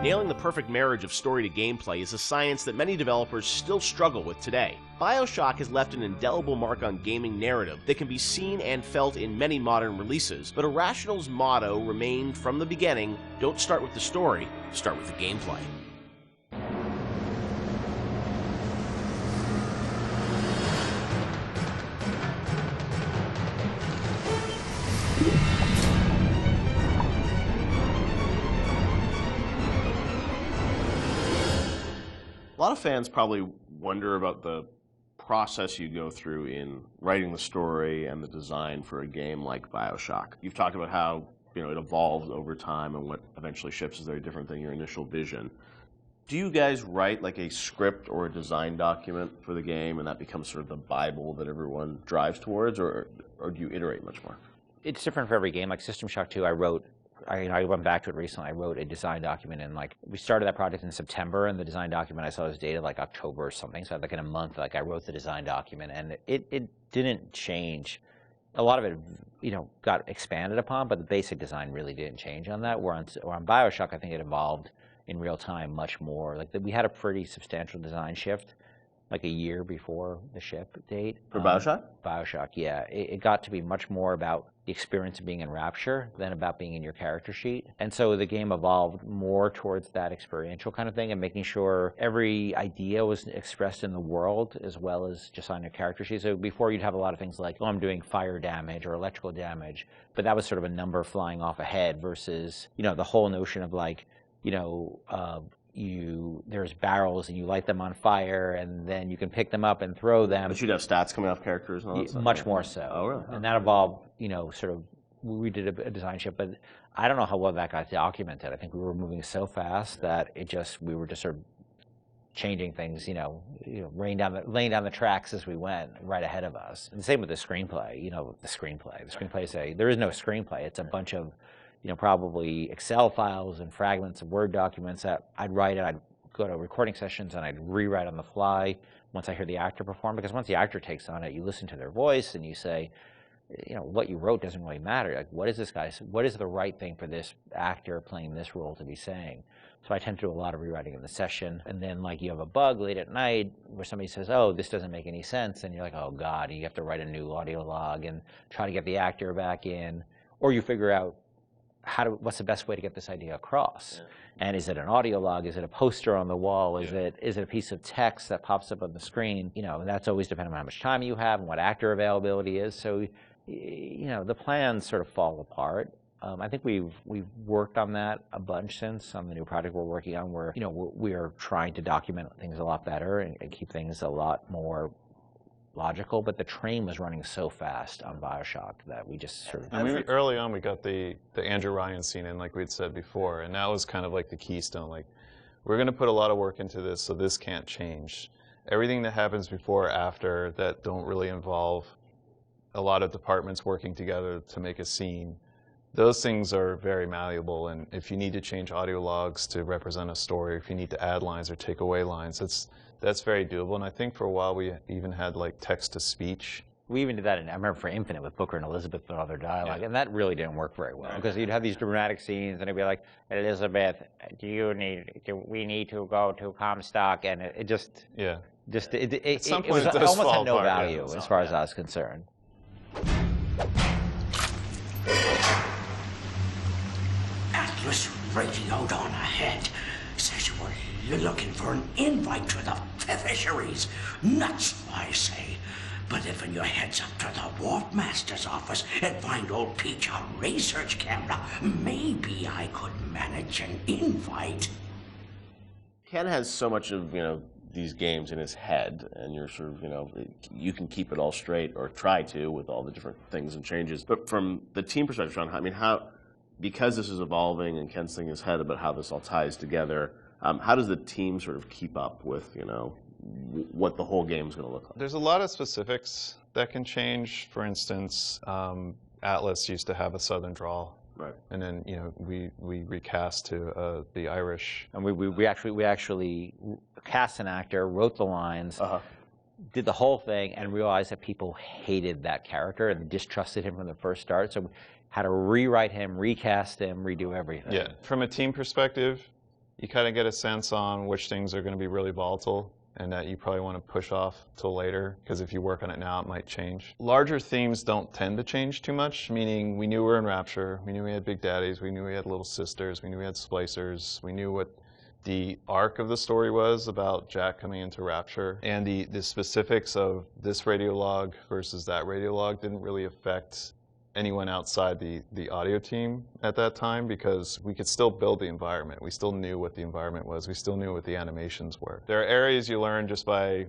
Nailing the perfect marriage of story to gameplay is a science that many developers still struggle with today. BioShock has left an indelible mark on gaming narrative that can be seen and felt in many modern releases, but Irrational's motto remained from the beginning: don't start with the story, start with the gameplay. A lot of fans probably wonder about the process you go through in writing the story and the design for a game like BioShock. You've talked about how it evolves over time and what eventually ships is very different than your initial vision. Do you guys write like a script or a design document for the game and that becomes sort of the Bible that everyone drives towards, or do you iterate much more? It's different for every game. Like System Shock 2, I went back to it recently. I wrote a design document, and we started that project in September, and the design document I saw was dated like October or something. So in a month, I wrote the design document, and it didn't change. A lot of it, got expanded upon, but the basic design really didn't change on that. Where on BioShock, I think it evolved in real time much more. We had a pretty substantial design shift, like a year before the ship date. For BioShock? BioShock, yeah. It got to be much more about the experience of being in Rapture than about being in your character sheet. And so the game evolved more towards that experiential kind of thing and making sure every idea was expressed in the world as well as just on your character sheet. So before you'd have a lot of things like, oh, I'm doing fire damage or electrical damage, but that was sort of a number flying off ahead versus, the whole notion of there's barrels and you light them on fire and then you can pick them up and throw them. But you'd have stats coming off characters and all that stuff? Much more so. Oh, really? And that evolved, we did a design shift, but I don't know how well that got documented. I think we were moving so fast that we were just sort of changing things, laying down the tracks as we went right ahead of us. And the same with the screenplay, the screenplay there is no screenplay. It's a bunch of probably Excel files and fragments of Word documents that I'd write and I'd go to recording sessions and I'd rewrite on the fly once I hear the actor perform. Because once the actor takes on it, you listen to their voice and you say, what you wrote doesn't really matter. What is the right thing for this actor playing this role to be saying? So I tend to do a lot of rewriting in the session. And then you have a bug late at night where somebody says, oh, this doesn't make any sense. And you're like, oh God, you have to write a new audio log and try to get the actor back in. Or you figure out, what's the best way to get this idea across? Yeah. And is it an audio log? Is it a poster on the wall? Is it a piece of text that pops up on the screen? That's always dependent on how much time you have and what actor availability is. So, the plans sort of fall apart. I think we've worked on that a bunch since on the new project we're working on, where we are trying to document things a lot better and keep things a lot more logical, but the train was running so fast on BioShock that we just sort of... early on, we got the Andrew Ryan scene in, like we'd said before, and that was kind of like the keystone. We're going to put a lot of work into this, so this can't change. Everything that happens before or after that don't really involve a lot of departments working together to make a scene, those things are very malleable, and if you need to change audio logs to represent a story, if you need to add lines or take away lines, that's very doable. And I think for a while we even had text-to-speech. We even did that I remember for Infinite with Booker and Elizabeth and all their dialogue, and that really didn't work very well because you'd have these dramatic scenes and it'd be like, Elizabeth, we need to go to Comstock, and it just it almost had no value as far as I was concerned. Atlas Radio on ahead says you were looking for an invite to the fisheries. Nuts, I say. But if your heads up to the Wharf Master's office and find old Peach a research camera, maybe I could manage an invite. Ken has so much of, these games in his head, and you're sort of, you can keep it all straight, or try to, with all the different things and changes. But from the team perspective, Sean, because this is evolving and Ken's thinking in his head about how this all ties together, how does the team sort of keep up with, what the whole game is going to look like? There's a lot of specifics that can change. For instance, Atlas used to have a Southern drawl. Right. And then we recast to the Irish. And we actually cast an actor, wrote the lines, did the whole thing, and realized that people hated that character and distrusted him from the first start. So we had to rewrite him, recast him, redo everything. Yeah. From a team perspective, you kind of get a sense on which things are going to be really volatile and that you probably want to push off till later, because if you work on it now, it might change. Larger themes don't tend to change too much, meaning we knew we were in Rapture, we knew we had Big Daddies, we knew we had Little Sisters, we knew we had Splicers, we knew what the arc of the story was about Jack coming into Rapture, and the specifics of this radiolog versus that radiolog didn't really affect anyone outside the audio team at that time, because we could still build the environment. We still knew what the environment was. We still knew what the animations were. There are areas you learn just by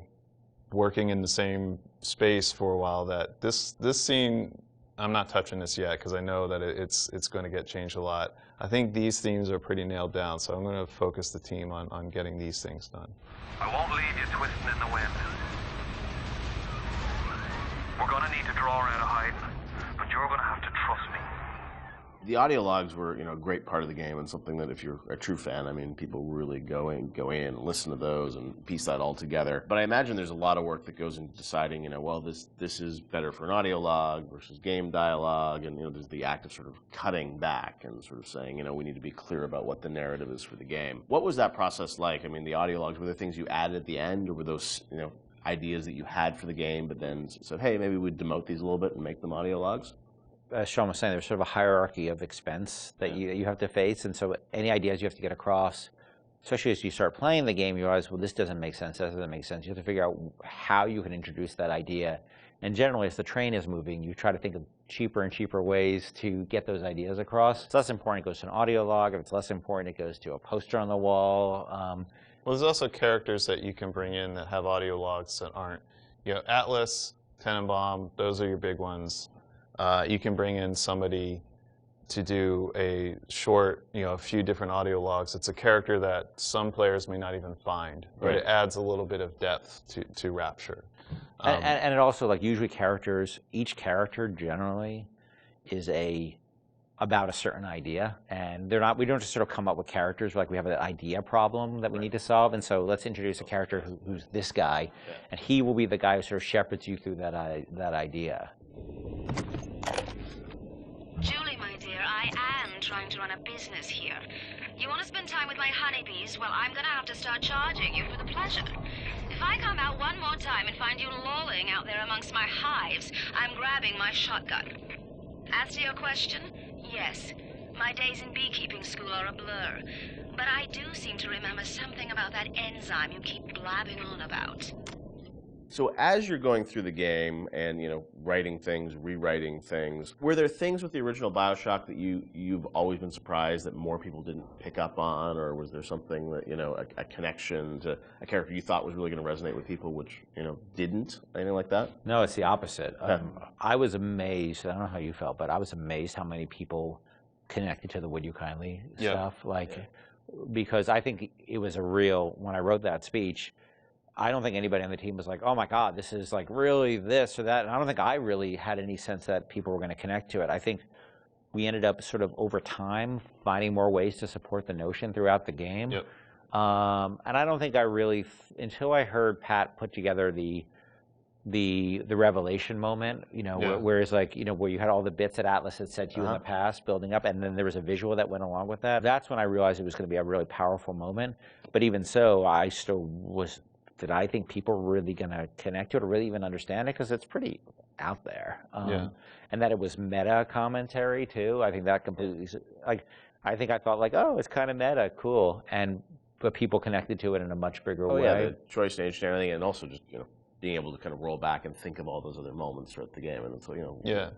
working in the same space for a while that this scene, I'm not touching this yet because I know that it's going to get changed a lot. I think these themes are pretty nailed down, so I'm going to focus the team on getting these things done. I won't leave you twisting in the wind. We're going to need to draw out of hiding, but you're going to have to trust me. The audio logs were, a great part of the game, and something that if you're a true fan, people really go in and listen to those and piece that all together. But I imagine there's a lot of work that goes into deciding, well, this is better for an audio log versus game dialogue, and there's the act of sort of cutting back and sort of saying, we need to be clear about what the narrative is for the game. What was that process like? The audio logs, were there things you added at the end, or were those, ideas that you had for the game, but then said, hey, maybe we'd demote these a little bit and make them audio logs? As Sean was saying, there's sort of a hierarchy of expense that you have to face, and so any ideas you have to get across, especially as you start playing the game, you realize, well, this doesn't make sense, that doesn't make sense. You have to figure out how you can introduce that idea. And generally, as the train is moving, you try to think of cheaper and cheaper ways to get those ideas across. If it's less important, it goes to an audio log. If it's less important, it goes to a poster on the wall. Well, there's also characters that you can bring in that have audio logs that aren't. Atlas, Tenenbaum, those are your big ones. You can bring in somebody to do a short, a few different audio logs. It's a character that some players may not even find, but right. It adds a little bit of depth to Rapture. And it also, usually each character generally is about a certain idea, and we don't just sort of come up with characters, we have an idea problem that we need to solve, and so let's introduce a character who's this guy, and he will be the guy who sort of shepherds you through that idea. Julie, my dear, I am trying to run a business here. You want to spend time with my honeybees? Well, I'm going to have to start charging you for the pleasure. If I come out one more time and find you lolling out there amongst my hives, I'm grabbing my shotgun. As to your question, yes, my days in beekeeping school are a blur. But I do seem to remember something about that enzyme you keep blabbing on about. So as you're going through the game and, writing things, rewriting things, were there things with the original BioShock that you've always been surprised that more people didn't pick up on, or was there something that, a connection to a character you thought was really going to resonate with people, which, didn't? Anything like that? No, it's the opposite. I was amazed, I don't know how you felt, but I was amazed how many people connected to the Would You Kindly stuff. Because I think it was when I wrote that speech, I don't think anybody on the team was like, oh my God, this is really this or that. And I don't think I really had any sense that people were going to connect to it. I think we ended up sort of over time finding more ways to support the notion throughout the game. Yep. And I don't think I really, until I heard Pat put together the revelation moment, where it's where you had all the bits that Atlas had said to you in the past building up, and then there was a visual that went along with that. That's when I realized it was going to be a really powerful moment. But even so, I still did I think people were really going to connect to it or really even understand it? Because it's pretty out there. And that it was meta commentary, too. I think that completely, I think I thought oh, it's kind of meta, cool. But people connected to it in a much bigger way. Yeah, the choice and age and everything, and also just, being able to kind of roll back and think of all those other moments throughout the game. And so,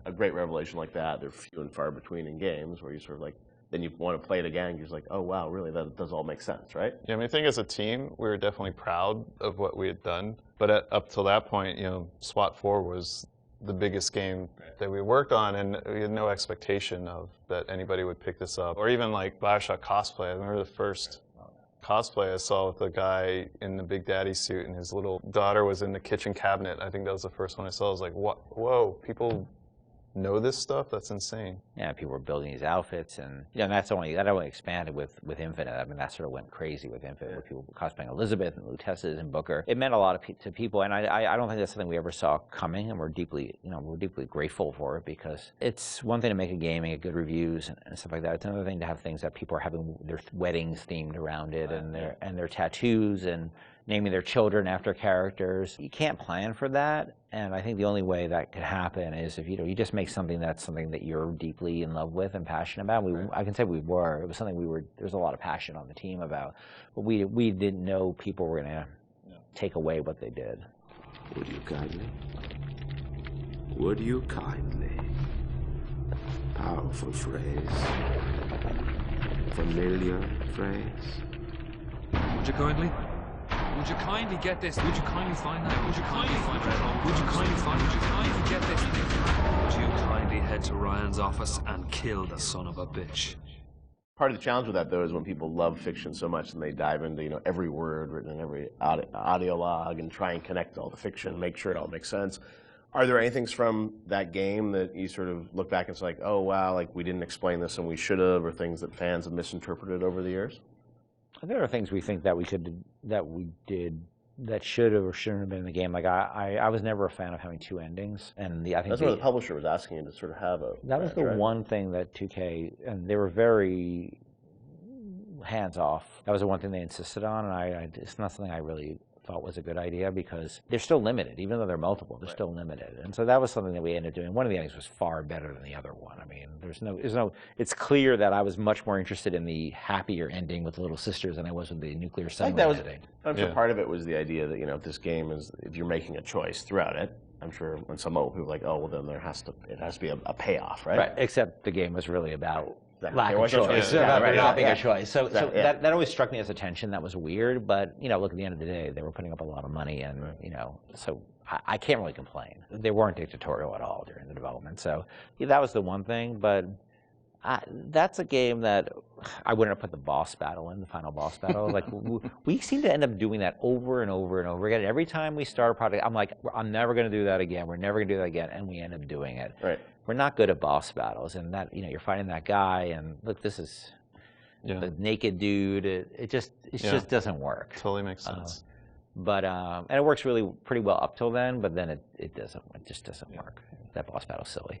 a great revelation like that, they're few and far between in games where you sort of then you want to play it again, you're just oh wow, really, that does all make sense, right? Yeah, I think as a team, we were definitely proud of what we had done. But up till that point, SWAT 4 was the biggest game that we worked on, and we had no expectation of that anybody would pick this up. Or even BioShock cosplay. I remember the first cosplay I saw with a guy in the Big Daddy suit, and his little daughter was in the kitchen cabinet. I think that was the first one I saw. I was like, whoa, people know this stuff, that's insane. Yeah, people were building these outfits, and that only expanded with Infinite. I mean, that sort of went crazy with Infinite, with people cosplaying Elizabeth and Luteces and Booker. It meant a lot to people, and I don't think that's something we ever saw coming, and we're deeply grateful for it, because it's one thing to make a game and get good reviews and stuff like that. It's another thing to have things that people are having their weddings themed around it, and their tattoos and naming their children after characters. You can't plan for that, and I think the only way that could happen is if you just make something that you're deeply in love with and passionate about. I can say we were. It was something there's a lot of passion on the team about, but we didn't know people were going to take away what they did. Would you kindly? Would you kindly? Powerful phrase. Familiar phrase. Would you kindly? Would you kindly get this? Would you kindly find that? Would you kindly find that? Would you kindly find? Would you kindly get this? Would you kindly head to Ryan's office and kill the son of a bitch? Part of the challenge with that, though, is when people love fiction so much and they dive into every word written in every audio log and try and connect all the fiction, make sure it all makes sense. Are there any things from that game that you sort of look back and it's like, oh wow, like we didn't explain this and we should have, or things that fans have misinterpreted over the years? There are things we think that we did that should have or shouldn't have been in the game. Like I was never a fan of having two endings, and I think that's what the publisher was asking you to sort of have a. That was the one thing that 2K, and they were very hands off. That was the one thing they insisted on, and it's not something I really thought was a good idea, because they're still limited, even though they're multiple. They're still limited, and so that was something that we ended up doing. One of the endings was far better than the other one. I mean, there's no. It's clear that I was much more interested in the happier ending with the little sisters than I was with the nuclear submarine ending. I'm sure part of it was the idea that if this game is, if you're making a choice throughout it, I'm sure when some people are like, oh well, then it has to be a payoff, right? Right. Except the game was really about lack of of choice, about not being a choice. So that always struck me as a tension that was weird. But look, at the end of the day, they were putting up a lot of money, and so I can't really complain. They weren't dictatorial at all during the development. So that was the one thing. But that's a game that I wouldn't have put the boss battle in, the final boss battle. Like we seem to end up doing that over and over and over again. Every time we start a project, I'm like, I'm never going to do that again. We're never going to do that again, and we end up doing it. Right. We're not good at boss battles, and that you're fighting that guy, and look, this is the naked dude. It just doesn't work. Totally makes sense. But and it works really pretty well up till then, but then it doesn't. It just doesn't work. That boss battle's silly.